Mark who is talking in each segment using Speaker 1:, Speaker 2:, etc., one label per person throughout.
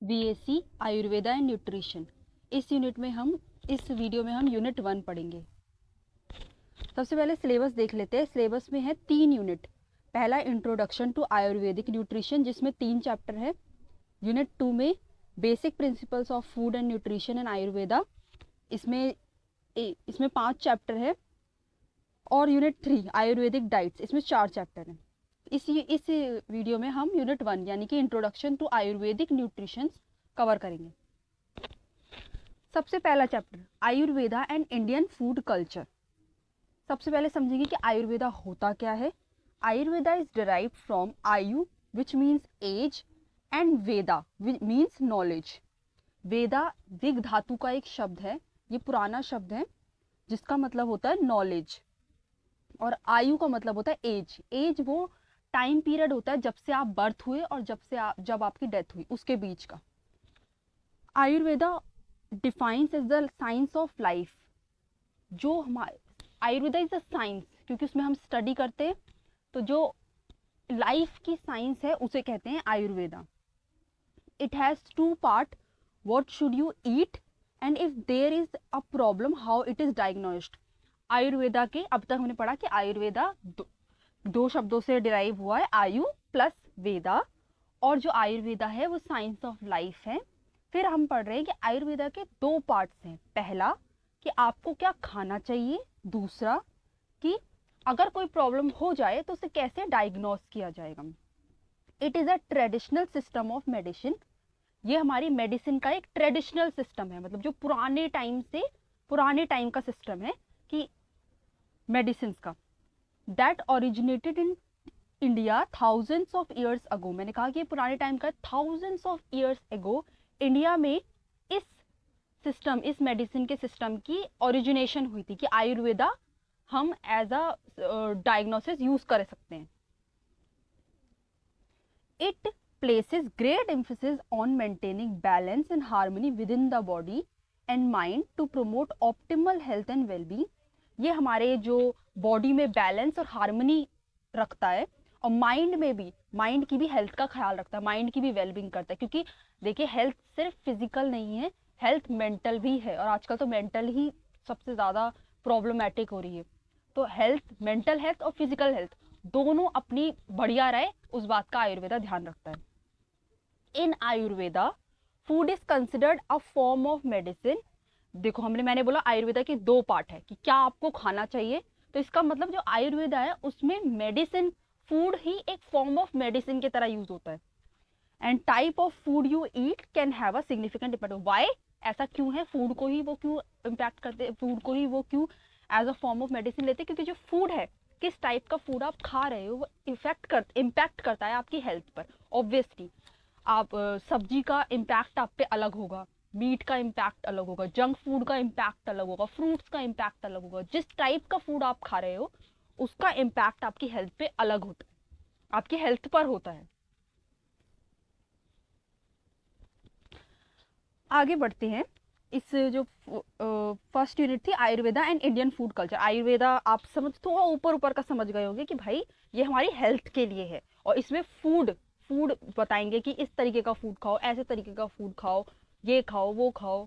Speaker 1: BSc Ayurveda and nutrition. इस video में हम यूनिट 1 पढ़ेंगे। सबसे पहले सिलेबस देख लेते हैं। सिलेबस में है 3 यूनिट। पहला इंट्रोडक्शन टू आयुर्वेदिक न्यूट्रिशन, जिसमें 3 चैप्टर है। यूनिट 2 में basic principles of food and nutrition and Ayurveda, इसमें 5 चैप्टर है। और यूनिट 3 आयुर्वेदिक डाइट्स, इसमें 4 चैप्टर हैं। इस वीडियो में हम यूनिट 1 यानी कि introduction to Ayurvedic nutrition cover करेंगे। सबसे पहला chapter Ayurveda and Indian food culture. सबसे पहले समझेंगे कि आयुर्वेदा होता क्या है। Ayurveda is derived from ayu which means age and veda means knowledge. Veda विग धातु का एक शब्द है, ये पुराना शब्द है जिसका मतलब होता है नॉलेज। और आयु का मतलब होता है एज। एज वो टाइम पीरियड होता है जब से आप बर्थ हुए और जब आपकी डेथ हुई, उसके बीच का। Ayurveda defines is the science of life. जो हमारे आयुर्वेदा इज द साइंस, क्योंकि उसमें हम स्टडी करते हैं, तो जो लाइफ की साइंस है उसे कहते हैं Ayurveda. It has 2 part, what should you eat and if there is a problem how it is diagnosed. Ayurveda के अब तक हमने पढ़ा कि आयुर्वेदा दो शब्दों से डिराइव हुआ है, आयु प्लस वेदा। और जो आयुर्वेदा है वो साइंस ऑफ लाइफ है। फिर हम पढ़ रहे हैं कि आयुर्वेदा के 2 पार्ट्स हैं। पहला कि आपको क्या खाना चाहिए, दूसरा कि अगर कोई प्रॉब्लम हो जाए तो उसे कैसे डायग्नोस किया जाएगा। It is a traditional system of medicine. ये हमारी मेडिसिन का एक ट्रेडिशनल सिस्टम है, मतलब जो पुराने टाइम का सिस्टम है कि मेडिसिन का। That originated in India thousands of years ago. मैंने कहा कि पुराने टाइम का thousands of years ago India में इस मेडिसिन के सिस्टम की ओरिजिनेशन हुई थी कि आयुर्वेदा हम एज अ डायग्नोसिस यूज कर सकते हैं। It places great emphasis on maintaining balance and harmony within the body and mind to promote optimal health and wellbeing. ये हमारे जो बॉडी में बैलेंस और हार्मनी रखता है, और माइंड की भी हेल्थ का ख्याल रखता है, माइंड की भी वेलबींग करता है। क्योंकि देखिए, हेल्थ सिर्फ फिजिकल नहीं है, हेल्थ मेंटल भी है, और आजकल तो मेंटल ही सबसे ज़्यादा प्रॉब्लमेटिक हो रही है। तो हेल्थ, मेंटल हेल्थ और फिजिकल हेल्थ दोनों अपनी बढ़िया रहे, उस बात का आयुर्वेदा ध्यान रखता है। In Ayurveda food is considered a form of medicine. देखो, मैंने बोला आयुर्वेदा के 2 पार्ट है कि क्या आपको खाना चाहिए, तो इसका मतलब जो आयुर्वेदा है उसमें मेडिसिन, फूड ही एक फॉर्म ऑफ मेडिसिन की तरह यूज होता है। And type of food you eat can have a significant impact. Why, ऐसा क्यों है, फूड को ही वो क्यों इम्पैक्ट करते, फूड को ही वो क्यों as a form of medicine लेते, क्योंकि जो फूड है, किस टाइप का फूड आप खा रहे हो, वो इम्पैक्ट करता है आपकी हेल्थ पर। ऑब्वियसली आप सब्जी का इम्पैक्ट आप पे अलग होगा, मीट का इम्पैक्ट अलग होगा, जंक फूड का इम्पैक्ट अलग होगा, फ्रूट्स का इम्पैक्ट अलग होगा। जिस टाइप का फूड आप खा रहे हो उसका इम्पैक्ट आपकी हेल्थ पे अलग होता है, आपकी हेल्थ पर होता है। आगे बढ़ते हैं। इस जो फर्स्ट यूनिट थी Ayurveda and Indian food culture. Ayurveda आप थोड़ा ऊपर ऊपर का समझ गए होंगे कि भाई ये हमारी हेल्थ के लिए है, और इसमें फूड बताएंगे कि इस तरीके का फूड खाओ, ऐसे तरीके का फूड खाओ, ये खाओ, वो खाओ।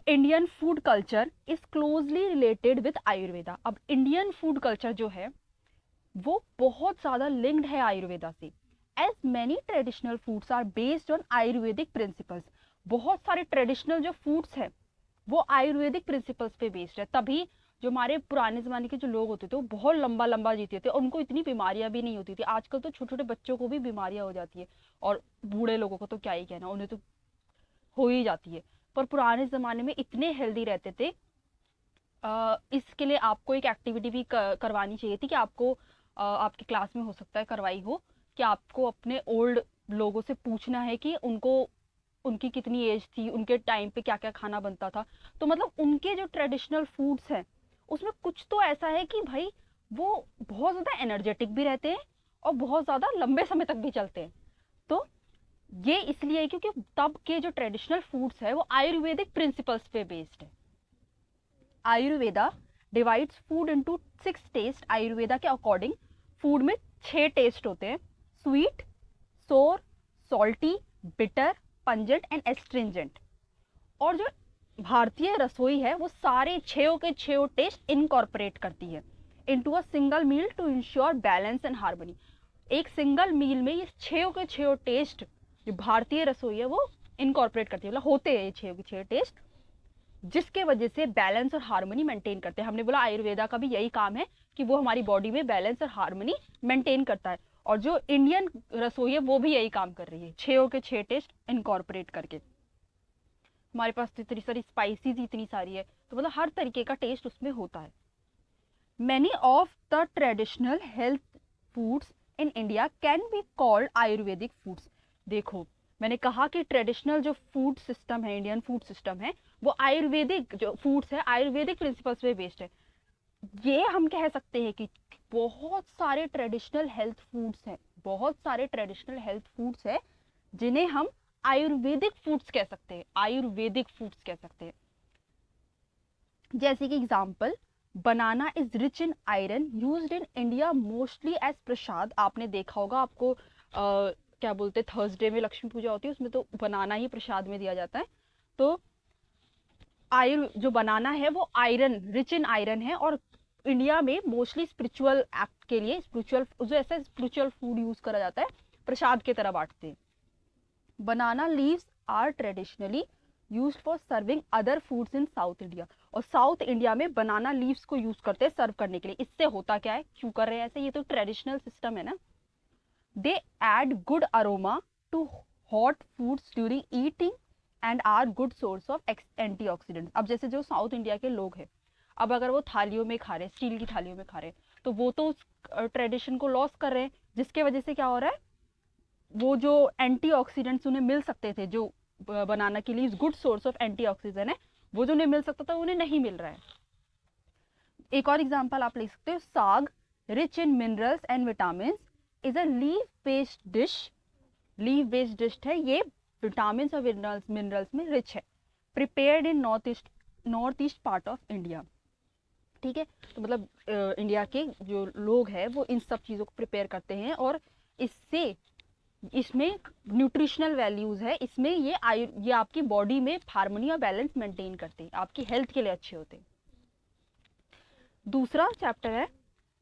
Speaker 1: Indian food culture is closely related with Ayurveda. अब इंडियन फूड कल्चर जो है वो बहुत ज्यादा लिंक्ड है आयुर्वेदा से। As many traditional foods are based on Ayurvedic principles. बहुत सारे ट्रेडिशनल जो फूड्स हैं वो आयुर्वेदिक प्रिंसिपल्स पे बेस्ड है। तभी जो हमारे पुराने जमाने के जो लोग होते थे वो बहुत लंबा लंबा जीते थे, और उनको इतनी बीमारियां भी नहीं होती थी। आजकल तो छोटे छोटे बच्चों को भी बीमारियां हो जाती है, और बूढ़े लोगों को तो क्या ही कहना, उन्हें तो हो ही जाती है। पर पुराने ज़माने में इतने हेल्दी रहते थे। इसके लिए आपको एक एक्टिविटी भी करवानी चाहिए थी कि आपको आपकी क्लास में हो सकता है करवाई हो, कि आपको अपने ओल्ड लोगों से पूछना है कि उनकी कितनी एज थी, उनके टाइम पे क्या क्या खाना बनता था। तो मतलब उनके जो ट्रेडिशनल फूड्स हैं उसमें कुछ तो ऐसा है कि भाई वो बहुत ज़्यादा एनर्जेटिक भी रहते हैं और बहुत ज़्यादा लंबे समय तक भी चलते हैं। तो ये इसलिए क्योंकि तब के जो ट्रेडिशनल फूड्स है वो आयुर्वेदिक प्रिंसिपल्स पे बेस्ड है। Ayurveda divides food into 6 taste. Ayurveda के अकॉर्डिंग फूड में 6 टेस्ट होते हैं, स्वीट, सोर, salty, bitter, pungent and astringent. और जो भारतीय रसोई है वो सारे छो के छो टेस्ट इनकॉर्पोरेट करती है into a single meal to ensure balance and harmony. एक सिंगल मील में ये छो के छो टेस्ट जो भारतीय रसोई है वो इनकॉर्पोरेट करती है, मतलब होते हैं ये छो के छो टेस्ट, जिसके वजह से बैलेंस और हार्मनी मेंटेन करते हैं। हमने बोला आयुर्वेदा का भी यही काम है कि वो हमारी बॉडी में बैलेंस और हार्मनी मेंटेन करता है, और जो इंडियन रसोई है वो भी यही काम कर रही है, छो के छह टेस्ट इनकॉर्पोरेट करके। हमारे पास तो इतनी सारी स्पाइसीज इतनी सारी है, तो मतलब हर तरीके का टेस्ट उसमें होता है। Many of the traditional health foods in India can be called Ayurvedic foods. देखो मैंने कहा कि ट्रेडिशनल जो फूड सिस्टम है, इंडियन फूड सिस्टम है, वो आयुर्वेदिक जो फूड्स है आयुर्वेदिक प्रिंसिपल्स पे बेस्ड है। ये हम कह सकते हैं कि बहुत सारे ट्रेडिशनल हेल्थ फूड्स हैं, बहुत सारे ट्रेडिशनल हेल्थ फूड्स हैं जिन्हें हम आयुर्वेदिक फूड्स कह सकते हैं, आयुर्वेदिक फूड्स कह सकते हैं। जैसे कि example, banana is rich in iron used in India mostly as prasad. आपने देखा होगा, आपको क्या बोलते हैं, थर्सडे में लक्ष्मी पूजा होती है, उसमें तो बनाना ही प्रसाद में दिया जाता है। तो जो बनाना है वो आयरन, रिच इन आयरन है, और इंडिया में मोस्टली स्पिरिचुअल एक्ट के लिए स्पिरिचुअल फूड यूज करा जाता है, प्रसाद की तरह बांटते हैं। Banana leaves are traditionally used for serving other foods in South India, और साउथ इंडिया में बनाना लीव्स को यूज करते हैं सर्व करने के लिए। इससे होता क्या है, क्यों कर रहे हैं ऐसे, ये तो ट्रेडिशनल सिस्टम है ना। They add good aroma to hot foods during eating and are good source of antioxidant. अब जैसे जो साउथ इंडिया के लोग हैं, अब अगर वो थालियों में खा रहे हैं, स्टील की थालियों में खा रहे हैं, तो वो तो उस ट्रेडिशन को लॉस कर रहे हैं, जिसके वजह से क्या हो रहा है, वो जो एंटीऑक्सीडेंट्स उन्हें मिल सकते थे, जो बनाना के लिए गुड सोर्स ऑफ एंटीऑक्सीडेंट है, वो जो उन्हें मिल सकता था उन्हें नहीं मिल रहा है। एक और एग्जांपल आप ले सकते हो, साग rich in minerals and vitamin is a leaf based dish. Leaf based dish है, ये विटामिन और मिनरल्स में रिच है, prepared in north east part of India. ठीक है, तो मतलब इंडिया के जो लोग हैं वो इन सब चीज़ों को प्रिपेयर करते हैं, और इससे इसमें न्यूट्रिशनल वैल्यूज है, इसमें ये आपकी बॉडी में हार्मनी और बैलेंस मेंटेन करते हैं, आपकी हेल्थ के लिए अच्छे होते हैं। दूसरा चैप्टर है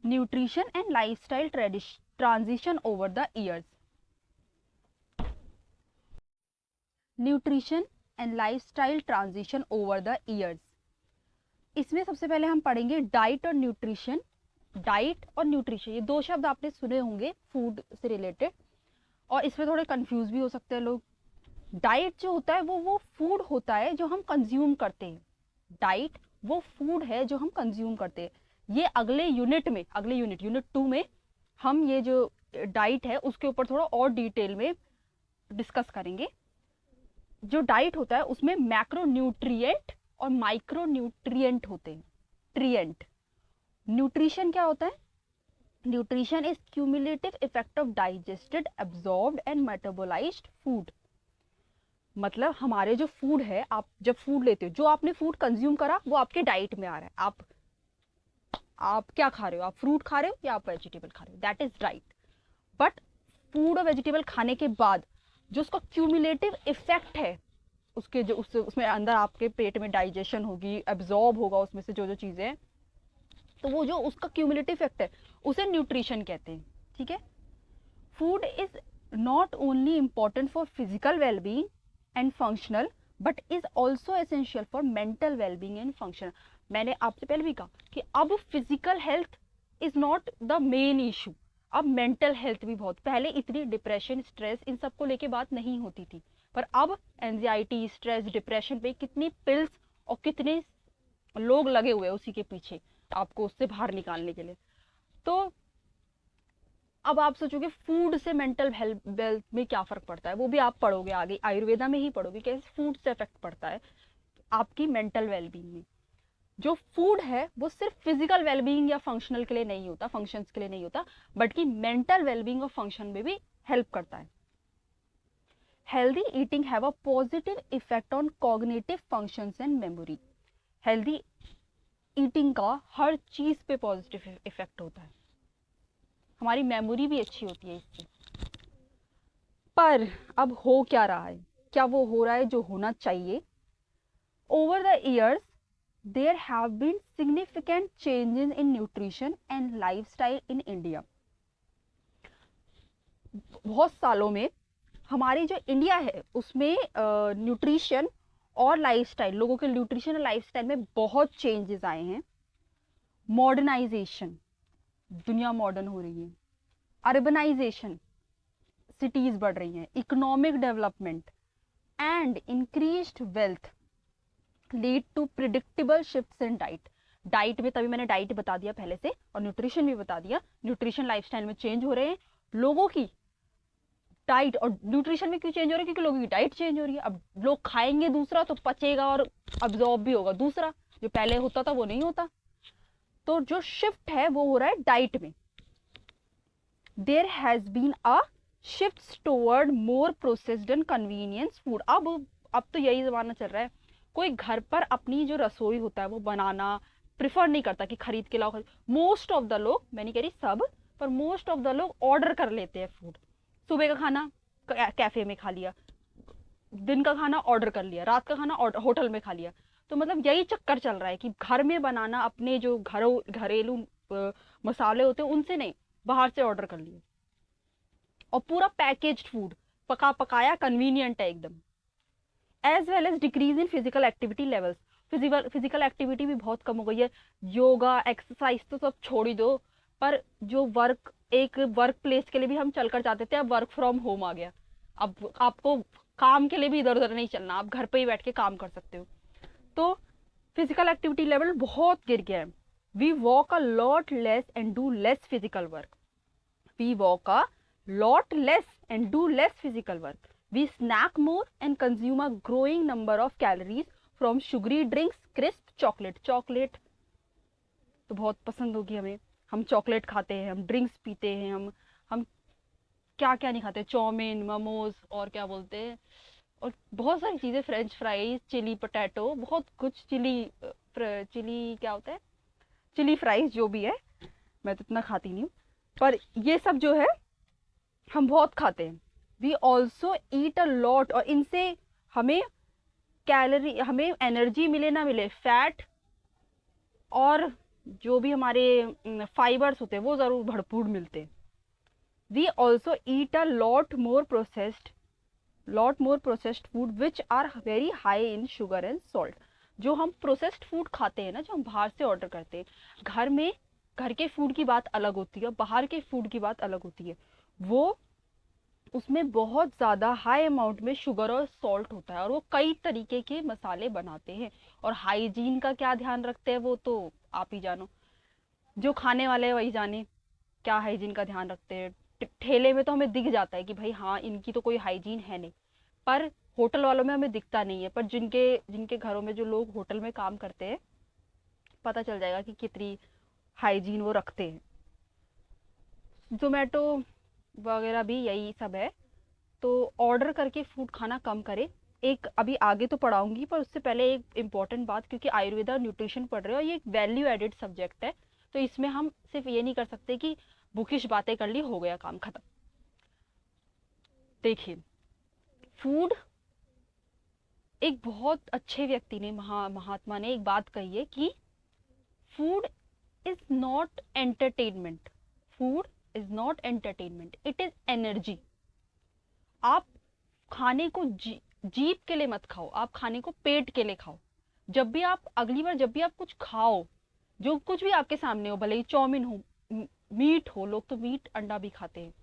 Speaker 1: nutrition and lifestyle transition over the years. Nutrition and lifestyle transition over the years, इसमें सबसे पहले हम पढ़ेंगे डाइट और न्यूट्रिशन। डाइट और न्यूट्रिशन ये दो शब्द आपने सुने होंगे फूड से रिलेटेड, और इसमें थोड़े कंफ्यूज भी हो सकते हैं लोग। डाइट जो होता है वो फूड होता है जो हम कंज्यूम करते हैं। डाइट वो फूड है जो हम कंज्यूम करते हैं। ये अगले यूनिट यूनिट 2 में हम ये जो डाइट है उसके ऊपर थोड़ा और डिटेल में डिस्कस करेंगे। जो डाइट होता है उसमें मैक्रो न्यूट्रिएंट और माइक्रो न्यूट्रिएंट होते हैं। ट्रिएंट। न्यूट्रिशन क्या होता है, nutrition is cumulative effect of digested, absorbed and metabolised food. मतलब हमारे जो फूड है, आप जब फूड लेते हो, जो आपने फूड कंज्यूम करा वो आपके डाइट में आ रहा है। आप क्या खा रहे हो, आप फ्रूट खा रहे हो या आप वेजिटेबल खा रहे हो, that is diet. But food और वेजिटेबल खाने के बाद जो उसका क्यूमुलेटिव इफेक्ट है, उसके जो उसमें अंदर आपके पेट में डाइजेशन होगी, एब्जॉर्ब होगा उसमें से जो जो चीजें हैं, तो वो जो उसका क्यूमुलेटिव इफेक्ट है उसे न्यूट्रिशन कहते हैं। ठीक है, food is not only important for physical wellbeing and functional but is also essential for mental wellbeing and functional. मैंने आपसे पहले भी कहा कि अब physical health is not the main issue, अब मेंटल हेल्थ भी बहुत। पहले इतनी डिप्रेशन, स्ट्रेस, इन सबको लेके बात नहीं होती थी, पर अब एंजाइटी, स्ट्रेस, डिप्रेशन पे कितनी पिल्स और कितने लोग लगे हुए हैं उसी के पीछे आपको उससे बाहर निकालने के लिए। तो अब आप सोचोगे फूड से मेंटल हेल्थ में क्या फर्क पड़ता है, वो भी आप पढ़ोगे आगे, आयुर्वेदा में ही पढ़ोगे कैसे फूड से इफेक्ट पड़ता है आपकी मेंटल वेलबींग में। जो फूड है वो सिर्फ फिजिकल वेलबींग या फंक्शनल के लिए नहीं होता, फंक्शंस के लिए नहीं होता, बल्कि मेंटल वेलबींग और फंक्शन में भी हेल्प करता है। Healthy eating have a positive effect on cognitive functions and memory. Healthy eating का हर चीज पे पॉजिटिव इफेक्ट होता है, हमारी मेमोरी भी अच्छी होती है इससे। पर अब हो क्या रहा है, क्या वो हो रहा है जो होना चाहिए? Over the years there have been significant changes in nutrition and lifestyle in India. बहुत सालों में हमारी जो इंडिया है उसमें न्यूट्रिशन और लाइफस्टाइल, लोगों के न्यूट्रिशन और लाइफस्टाइल में बहुत चेंजेस आए हैं। मॉडर्नाइजेशन, दुनिया मॉडर्न हो रही है। अर्बनाइजेशन, सिटीज बढ़ रही हैं। Economic development and increased wealth lead to predictable shifts in diet. Diet में, तभी मैंने डाइट बता दिया पहले से, और न्यूट्रिशन भी बता दिया। न्यूट्रिशन लाइफस्टाइल में चेंज हो रहे हैं, लोगों की डाइट और न्यूट्रिशन में क्यों चेंज हो रहा है? क्योंकि लोगों की डाइट चेंज हो रही है। अब लोग खाएंगे दूसरा तो पचेगा और अब्जॉर्ब भी होगा दूसरा, जो पहले होता था वो नहीं होता। तो जो शिफ्ट है वो हो रहा है डाइट में। There has been a shift toward more processed and convenience food. अब तो यही जमाना चल रहा है, कोई घर पर अपनी जो रसोई होता है वो बनाना प्रिफर नहीं करता कि खरीद के लाओ। मोस्ट ऑफ द लोग, मैं नहीं कह रही सब, पर मोस्ट ऑफ द लोग ऑर्डर कर लेते हैं फूड। सुबह का खाना कैफे में खा लिया, दिन का खाना ऑर्डर कर लिया, रात का खाना होटल में खा लिया। तो मतलब यही चक्कर चल रहा है कि घर में बनाना, अपने जो घरेलू मसाले होते हैं उनसे नहीं, बाहर से ऑर्डर कर लिया। और पूरा पैकेज्ड फूड, पका पकाया, कन्वीनियंट है एकदम। As well as decrease in physical activity levels. Physical activity भी बहुत कम हो गई है। योगा, एक्सरसाइज तो सब छोड़ ही दो, पर जो एक वर्क प्लेस के लिए भी हम चलकर जाते थे, अब वर्क फ्रॉम होम आ गया। अब आपको काम के लिए भी इधर उधर नहीं चलना, आप घर पे ही बैठ के काम कर सकते हो। तो फिजिकल एक्टिविटी लेवल बहुत गिर गया है। We walk a lot less and do less physical work. We walk a lot less and do less physical work. We snack more and consume a growing number of calories from sugary drinks, crisp, chocolate. Chocolate तो बहुत पसंद होगी हमें, हम chocolate खाते हैं, हम drinks पीते हैं, हम क्या क्या नहीं खाते, चाउमीन, मोमोज और क्या बोलते हैं, और बहुत सारी चीज़ें, फ्रेंच फ्राइज, चिली पोटैटो, बहुत कुछ, चिली क्या होता है, चिली फ्राइज जो भी है, मैं तो इतना खाती नहीं हूँ, पर ये सब जो है हम बहुत खाते हैं। We also eat a lot, और इनसे हमें हमें एनर्जी मिले ना मिले, फैट और जो भी हमारे फाइबर्स होते हैं वो ज़रूर भरपूर मिलते हैं। We also eat a lot more processed food which are very high in sugar and salt. जो हम प्रोसेस्ड फूड खाते हैं ना, जो हम बाहर से ऑर्डर करते हैं, घर के फूड की बात अलग होती है, बाहर के फूड की बात अलग होती है। वो उसमें बहुत ज़्यादा हाई अमाउंट में शुगर और सॉल्ट होता है, और वो कई तरीके के मसाले बनाते हैं। और हाइजीन का क्या ध्यान रखते हैं वो तो आप ही जानो, जो खाने वाले हैं वही जाने क्या हाइजीन का ध्यान रखते हैं। ठेले में तो हमें दिख जाता है कि भाई हाँ, इनकी तो कोई हाइजीन है नहीं, पर होटल वालों में हमें दिखता नहीं है। पर जिनके जिनके घरों में जो लोग होटल में काम करते हैं, पता चल जाएगा कि कितनी हाइजीन वो रखते हैं। जोमेटो वगैरह भी यही सब है। तो ऑर्डर करके फूड खाना कम करें। एक अभी आगे तो पढ़ाऊंगी, पर उससे पहले एक इम्पॉर्टेंट बात, क्योंकि आयुर्वेदा और न्यूट्रिशन पढ़ रहे हो, ये एक वैल्यू एडेड सब्जेक्ट है, तो इसमें हम सिर्फ ये नहीं कर सकते कि बुकिश बातें कर ली हो गया काम खत्म। देखिए, फूड, एक बहुत अच्छे व्यक्ति ने, महात्मा ने एक बात कही है कि food is not entertainment, food is not entertainment, it is energy. आप खाने को जीभ के लिए मत खाओ, आप खाने को पेट के लिए खाओ। जब भी आप, अगली बार जब भी आप कुछ खाओ, जो कुछ भी आपके सामने हो, भले ही चाउमीन हो, मीट हो, लोग तो मीट अंडा भी खाते हैं,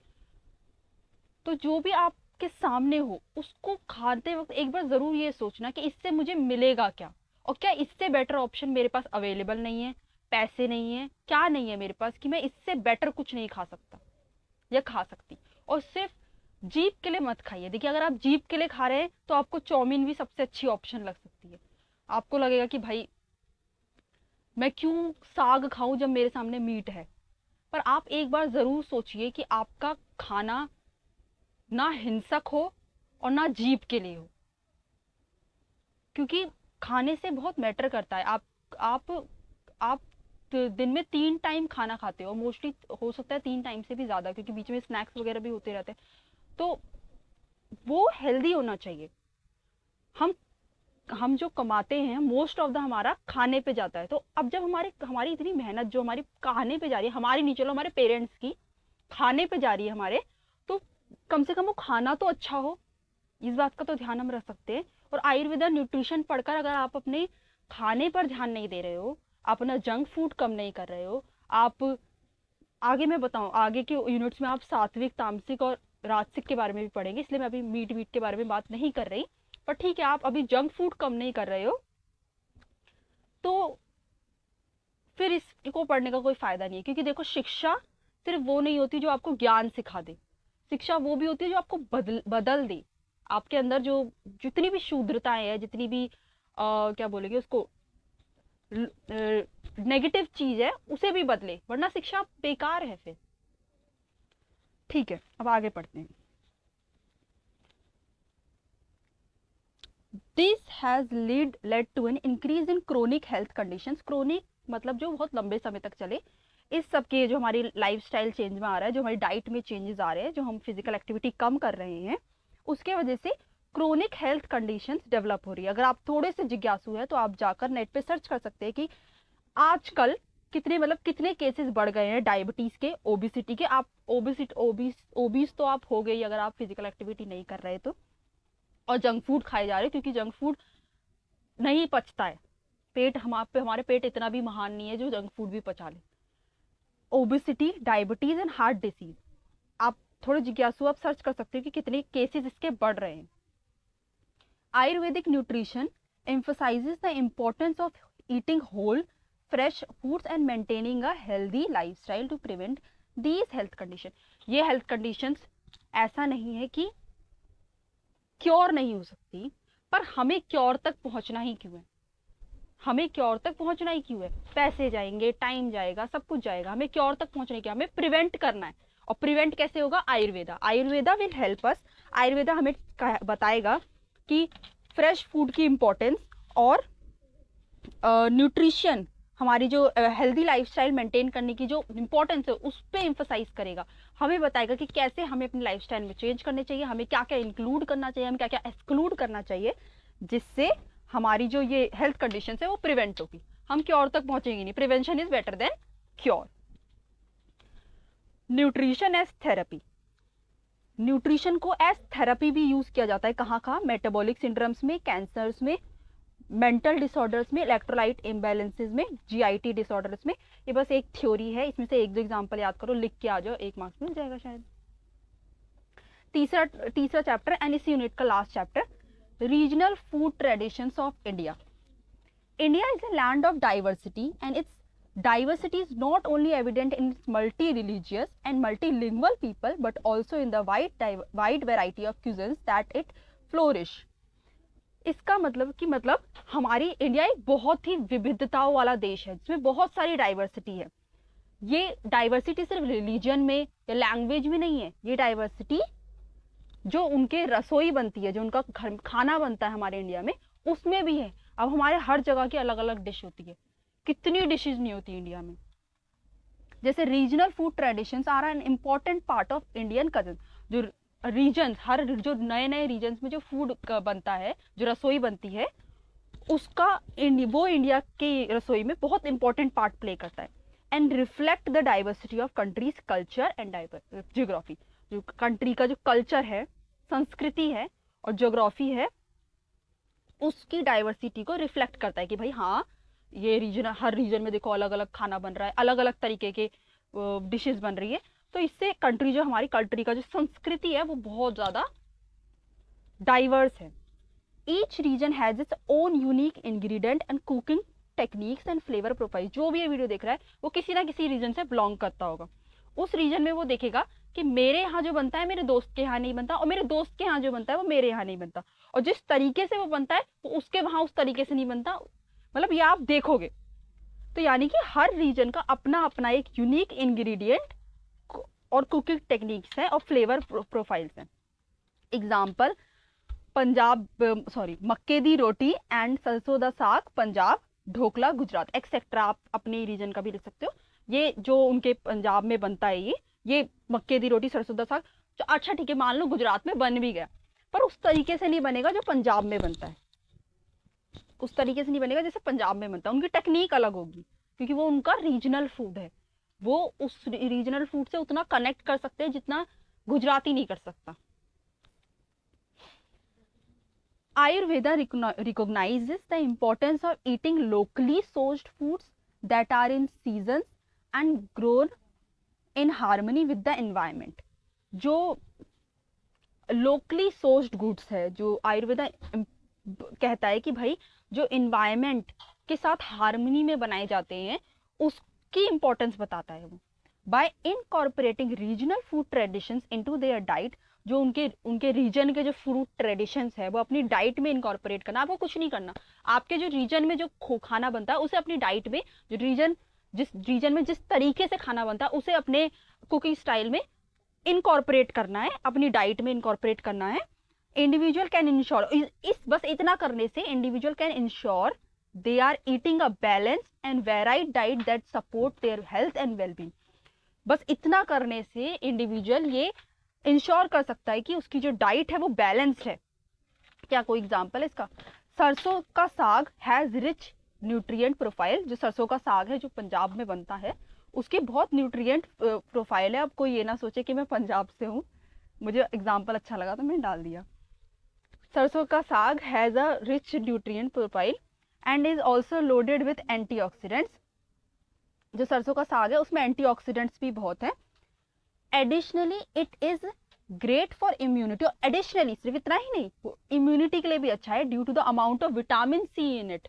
Speaker 1: तो जो भी आपके सामने हो उसको खाते वक्त एक बार जरूर ये सोचना कि इससे मुझे मिलेगा क्या, और क्या इससे बेटर ऑप्शन मेरे पास अवेलेबल नहीं है, पैसे नहीं है, क्या नहीं है मेरे पास कि मैं इससे बेटर कुछ नहीं खा सकता या खा सकती। और सिर्फ जीप के लिए मत खाइए। देखिए, अगर आप जीप के लिए खा रहे हैं तो आपको चाउमीन भी सबसे अच्छी ऑप्शन लग सकती है। आपको लगेगा कि भाई मैं क्यों साग खाऊं जब मेरे सामने मीट है, पर आप एक बार जरूर सोचिए कि आपका खाना ना हिंसक हो और ना जीप के लिए हो, क्योंकि खाने से बहुत मैटर करता है। आप दिन में 3 टाइम खाना खाते हो, मोस्टली हो सकता है 3 टाइम से भी ज्यादा, क्योंकि बीच में स्नैक्स वगैरह भी होते रहते हैं। तो वो हेल्दी होना चाहिए। हम जो कमाते हैं मोस्ट ऑफ द हमारा खाने पे जाता है, तो अब जब हमारी इतनी मेहनत जो हमारी खाने पे जा रही है, हमारी नहीं चलो हमारे पेरेंट्स की खाने पे जा रही है हमारे, तो कम से कम वो खाना तो अच्छा हो, इस बात का तो ध्यान हम रख सकते हैं। और आयुर्वेदा न्यूट्रिशन पढ़कर अगर आप अपने खाने पर ध्यान नहीं दे रहे हो, अपना जंक फूड कम नहीं कर रहे हो, आप आगे मैं बताऊं आगे के यूनिट्स में आप सात्विक तामसिक और राजसिक के बारे में भी पढ़ेंगे, इसलिए मैं अभी मीट वीट के बारे में बात नहीं कर रही। पर ठीक है, आप अभी जंक फूड कम नहीं कर रहे हो तो फिर इसको पढ़ने का कोई फायदा नहीं है। क्योंकि देखो, शिक्षा सिर्फ वो नहीं होती जो आपको ज्ञान सिखा दे, शिक्षा वो भी होती है जो आपको बदल दे। आपके अंदर जो जितनी भी शूद्रताएं हैं, जितनी भी क्या बोलेंगे उसको, नेगेटिव चीज है, उसे भी बदले, वरना शिक्षा बेकार है फिर। ठीक है, अब आगे पढ़ते हैं। This has led to an increase in chronic health conditions. Chronic मतलब जो बहुत लंबे समय तक चले। इस सब के जो हमारी लाइफस्टाइल चेंज में आ रहा है, जो हमारी डाइट में चेंजेस आ रहे हैं, जो हम फिजिकल एक्टिविटी कम कर रहे हैं, उसके वजह से क्रोनिक हेल्थ कंडीशंस डेवलप हो रही है। अगर आप थोड़े से जिज्ञासु हैं तो आप जाकर नेट पे सर्च कर सकते हैं कि आजकल कितने केसेस बढ़ गए हैं डायबिटीज के, ओबिसिटी के। आप ओबीस तो आप हो गई अगर आप फिजिकल एक्टिविटी नहीं कर रहे तो, और जंक फूड खाए जा रहे, क्योंकि जंक फूड नहीं पचता है। हमारे पेट इतना भी महान नहीं है जो जंक फूड भी पचा ले। Obesity, diabetes and heart disease, आप थोड़े जिज्ञासु आप सर्च कर सकते हो कि कितने केसेस इसके बढ़ रहे हैं। Ayurvedic nutrition emphasizes the importance of eating whole fresh foods and maintaining a healthy lifestyle to prevent these health conditions. ये health conditions ऐसा नहीं है कि क्योर नहीं हो सकती, पर हमें क्योर तक पहुंचना ही क्यों है? हमें क्योर तक पहुंचना ही क्यों है? पैसे जाएंगे, टाइम जाएगा, सब कुछ जाएगा, हमें क्योर तक पहुंचने क्या, हमें प्रिवेंट करना है। और प्रिवेंट कैसे होगा? Ayurveda will help us. Ayurveda हमें बताएगा कि फ्रेश फूड की इंपॉर्टेंस और न्यूट्रिशन, हमारी जो हेल्दी लाइफस्टाइल मेंटेन करने की जो इंपॉर्टेंस है उस पर एम्फोसाइज करेगा। हमें बताएगा कि कैसे हमें अपनी लाइफस्टाइल में चेंज करने चाहिए, हमें क्या क्या इंक्लूड करना चाहिए, हमें क्या क्या एक्सक्लूड करना चाहिए, जिससे हमारी जो ये हेल्थ कंडीशन है वो प्रिवेंट होगी। हम क्योर तक पहुंचेंगे नहीं, prevention is better than cure. Nutrition as therapy, nutrition को एज थेरेपी भी यूज किया जाता है। कहाँ कहाँ? मेटाबॉलिक सिंड्रोम्स में, कैंसर्स में, मेंटल डिसऑर्डर्स में, इलेक्ट्रोलाइट इम्बैलेंसेस में, जीआईटी डिसऑर्डर्स में। ये बस एक थ्योरी है, इसमें से एक दो एग्जांपल याद करो, लिख के आ जाओ, 1 मार्क्स मिल जाएगा शायद। तीसरा चैप्टर एंड इस यूनिट का last chapter, regional food traditions of India. India is a land of diversity and its diversity is not only evident in its multi-religious and multilingual people but also in the wide variety of cuisines that it flourish. इसका मतलब हमारी India एक बहुत ही विविधताओं वाला देश है जिसमें बहुत सारी डाइवर्सिटी है। ये डाइवर्सिटी सिर्फ रिलीजन में या लैंग्वेज में नहीं है, ये डाइवर्सिटी जो उनके रसोई बनती है, जो उनका खाना बनता है हमारे इंडिया में, उसमें भी है। अब हमारे हर जगह की अलग अलग डिश होती है, कितनी डिशेज नहीं होती इंडिया में। जैसे regional food traditions are an important part of Indian cuisine. जो रीजन, जो नए नए रीजन्स में जो फूड बनता है, जो रसोई बनती है, उसका वो इंडिया की रसोई में बहुत इंपॉर्टेंट पार्ट प्ले करता है। And reflect the diversity of countries culture and geography. जो कंट्री का जो कल्चर है, संस्कृति है और ज्योग्राफी है, उसकी डाइवर्सिटी को रिफ्लेक्ट करता है कि भाई हाँ, ये रीजन, हर रीजन में देखो अलग अलग खाना बन रहा है, अलग अलग तरीके के डिशेस बन रही है। तो इससे कंट्री, जो हमारी कंट्री का जो संस्कृति है, वो बहुत ज्यादा डाइवर्स है। Each reason has its own unique ingredient and cooking techniques and flavour profile. जो भी ये वीडियो देख रहा है वो किसी ना किसी रीजन से बिलोंग करता होगा। उस रीजन में वो देखेगा कि मेरे यहाँ जो बनता है मेरे दोस्त के यहाँ नहीं बनता, और मेरे दोस्त के यहाँ जो बनता है वो मेरे यहाँ नहीं बनता, और जिस तरीके से वो बनता है वो उसके वहां उस तरीके से नहीं बनता। मतलब ये आप देखोगे तो यानी कि हर रीजन का अपना अपना एक यूनिक इंग्रेडिएंट और कुकिंग टेक्निक्स है और फ्लेवर प्रोफाइल्स हैं। एग्जाम्पल, मक्के दी रोटी एंड सरसों दा साग पंजाब, ढोकला गुजरात, एक्सेट्रा। आप अपने रीजन का भी लिख सकते हो। ये जो उनके पंजाब में बनता है, ये मक्के दी रोटी सरसों दा साग, अच्छा ठीक है, मान लो गुजरात में बन भी गया, पर उस तरीके से नहीं बनेगा जो पंजाब में बनता है, उस तरीके से नहीं बनेगा जैसे पंजाब में बनता है। उनकी टेक्निक अलग होगी क्योंकि वो उनका रीजनल फूड है, वो उस रीजनल फूड से उतना कनेक्ट कर सकते हैं जितना गुजराती नहीं कर सकता। Ayurveda recognizes the importance of eating locally sourced foods that are in seasons and grown in harmony with the environment। जो locally sourced goods है, जो आयुर्वेदा कहता है कि भाई जो environment के साथ हार्मनी में बनाए जाते हैं उसकी इंपॉर्टेंस बताता है वो। Bye incorporating regional food traditions into their diet, जो उनके रीजन के जो फूड ट्रेडिशंस है वो अपनी डाइट में इनकॉर्पोरेट करना। आपको कुछ नहीं करना, आपके जो रीजन में जो खाना बनता है उसे अपनी डाइट में, जो जिस रीजन में जिस तरीके से खाना बनता है उसे अपने कुकिंग स्टाइल में इनकॉर्पोरेट करना है, अपनी डाइट में इनकॉर्पोरेट करना है। इंडिविजुअल कैन इंश्योर, इस बस इतना करने से individual can ensure they are eating a balanced and varied diet that support their health and well-being। बस इतना करने से इंडिविजुअल ये इंश्योर कर सकता है कि उसकी जो डाइट है वो बैलेंस्ड है। क्या कोई एग्जांपल है इसका? सरसों का साग हैज रिच न्यूट्रिएंट प्रोफाइल। जो सरसों का साग है जो पंजाब में बनता है उसकी बहुत न्यूट्रिएंट प्रोफाइल है। अब कोई ये ना सोचे कि मैं पंजाब से हूँ, मुझे एग्जाम्पल अच्छा लगा तो मैंने डाल दिया। सरसों का साग has a rich nutrient profile and is also loaded with antioxidants. जो सरसों का साग है उसमें एंटीऑक्सीडेंट्स भी बहुत है। Additionally it is great for immunity. और एडिशनली सिर्फ इतना ही नहीं, इम्यूनिटी के लिए भी अच्छा है due to the amount of vitamin C in it.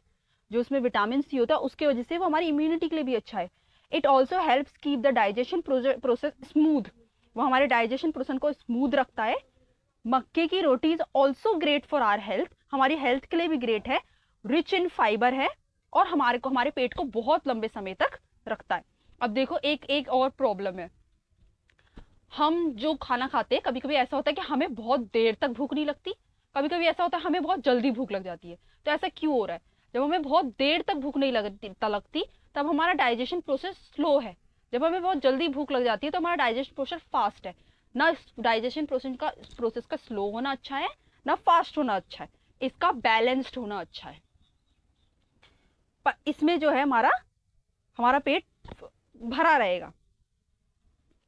Speaker 1: जो उसमें विटामिन सी होता है उसके वजह से वो हमारी इम्यूनिटी के लिए भी अच्छा है। It also helps keep the digestion process smooth. वो हमारे डाइजेशन प्रोसेस को स्मूथ रखता है। मक्के की roti is also great for our health. हमारी हेल्थ के लिए भी ग्रेट है। रिच इन फाइबर है और हमारे पेट को बहुत लंबे समय तक रखता है। अब देखो एक और प्रॉब्लम है, हम जो खाना खाते हैं कभी कभी ऐसा होता है कि हमें बहुत देर तक भूख नहीं लगती, कभी कभी ऐसा होता है हमें बहुत जल्दी भूख लग जाती है। तो ऐसा क्यों हो रहा है? जब हमें बहुत देर तक भूख नहीं लगती तब हमारा डाइजेशन प्रोसेस स्लो है। जब हमें बहुत जल्दी भूक लग जाती है तो हमारा डाइजेशन प्रोसेस फास्ट है। ना डाइजेशन प्रोसेस का स्लो होना अच्छा है ना फास्ट होना अच्छा है, इसका बैलेंस्ड होना अच्छा है। पर इसमें जो है हमारा पेट भरा रहेगा।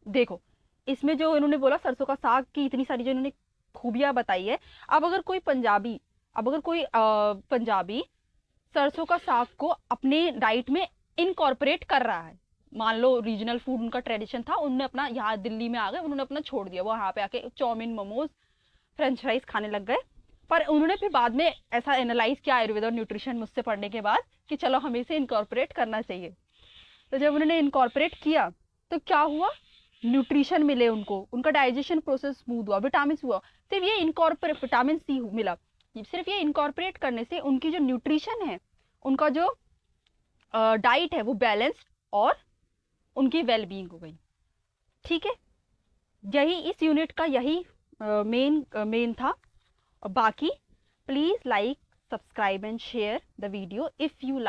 Speaker 1: देखो इसमें जो इन्होंने बोला सरसों का साग की इतनी सारी जो इन्होंने खूबियां बताई है। अब अगर कोई पंजाबी सरसों का साग को अपने डाइट में इनकॉर्पोरेट कर रहा है, मान लो रीजनल फूड उनका ट्रेडिशन था, उन्होंने अपना यहाँ दिल्ली में आ गए, उन्होंने अपना छोड़ दिया, वो यहाँ पे आके चाउमीन मोमोज फ्रेंच फ्राइज खाने लग गए। पर उन्होंने फिर बाद में ऐसा एनालाइज किया आयुर्वेद और न्यूट्रिशन मुझसे पढ़ने के बाद कि चलो हमें इसे इनकॉर्पोरेट करना चाहिए। तो जब उन्होंने इनकॉर्पोरेट किया तो क्या हुआ, न्यूट्रिशन मिले उनको, उनका डाइजेशन प्रोसेस स्मूथ हुआ, विटामिन हुआ। सिर्फ ये इनकॉर्पोरेट विटामिन सी मिला, सिर्फ ये इनकॉर्पोरेट करने से उनकी जो न्यूट्रिशन है, उनका जो डाइट है वो बैलेंस्ड और उनकी वेलबींग हो गई। ठीक है, यही इस यूनिट का यही मेन था। बाकी please like, subscribe and share the video if you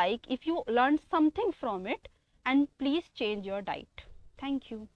Speaker 1: learned something from it, and please change your diet. Thank you.